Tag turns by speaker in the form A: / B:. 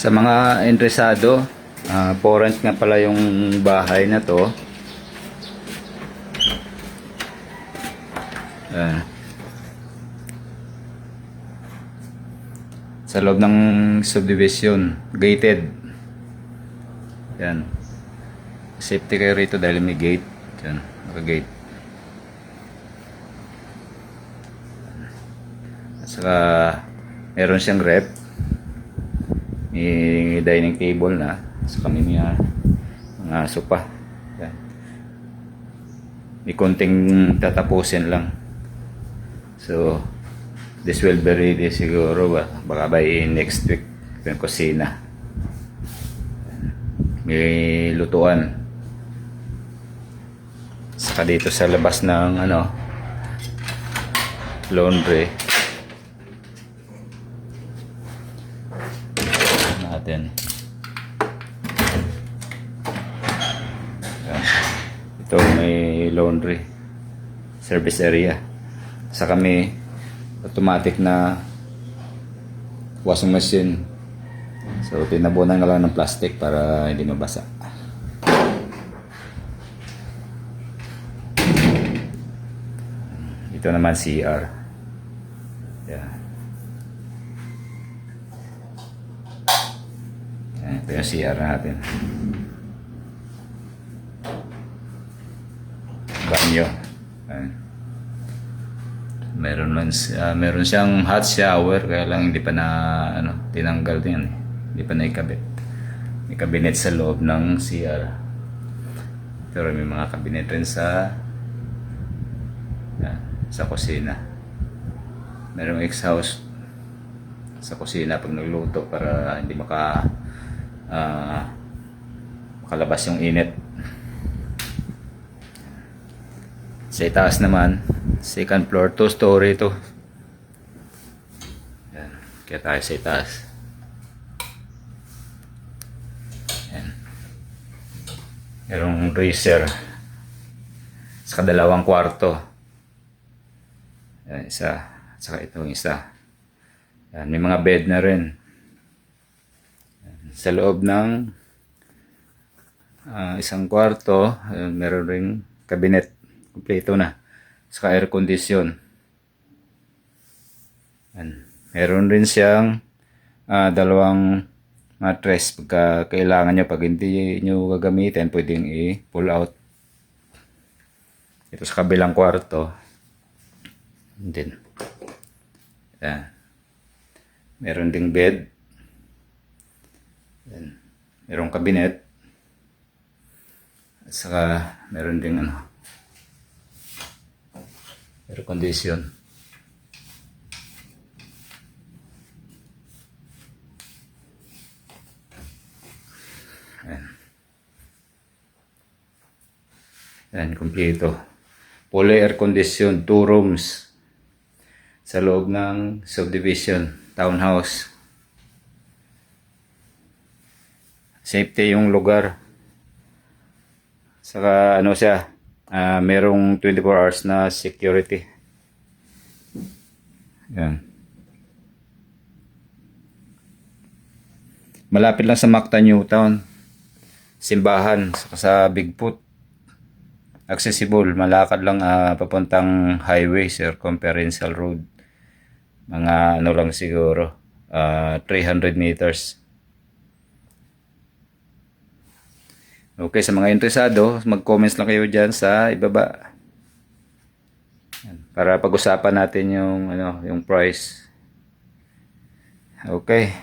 A: Sa mga interesado, for rent nga pala yung bahay na to. Sa loob ng subdivision, gated. Yan. Safety kayo rito dahil may gate. Yan, naka-gate. At saka meron siyang rep. May dining table na. Saka may mga sopa. Yan. May konting tatapusin lang. So, this will be ready siguro baka by next week yung kusina. May lutuan. Saka dito sa labas ng laundry natin. Ito may laundry service area. Saka may automatic na washing machine. So tinabunan na lang ng plastic para hindi mabasa. Ito naman CR. Yeah. Ito yung CR natin. Banyo. Meron siyang hot shower kaya lang hindi pa na tinanggal din. Hindi pa naikabit. May cabinet sa loob ng CR. Pero may mga cabinet rin sa kusina. Merong exhaust sa kusina pag nagluto para hindi makalabas yung init. Sa itaas naman, second floor, 2-story ito. Yan. Kaya tayo sa itaas. Yan. Merong freezer sa dalawang kwarto. Yan, isa. Saka itong isa. Yan, may mga bed na rin. Yan. Sa loob ng isang kwarto, meron ring cabinet. Kompleto na. Saka air condition. Yan. Meron rin siyang dalawang mattress. Pagka kailangan nyo, pag hindi nyo gagamitin, pwedeng i-pull out. Ito sa kabilang kwarto. Din. Yan. Meron ding bed. Yan. Merong cabinet. At saka meron ding air condition. Yan, kompleto. Fully air condition, 2 rooms sa loob ng subdivision, townhouse. Safety yung lugar. Saka siya, merong 24 hours na security. Yan. Malapit lang sa Mactan, Newtown. Simbahan, saka sa Bigfoot. Accessible, malakad lang papuntang highway, circumferential road. Mga lang siguro, 300 meters. Okay, sa mga interesado, mag-comments lang kayo dyan sa ibaba. Para pag-usapan natin yung price. Okay.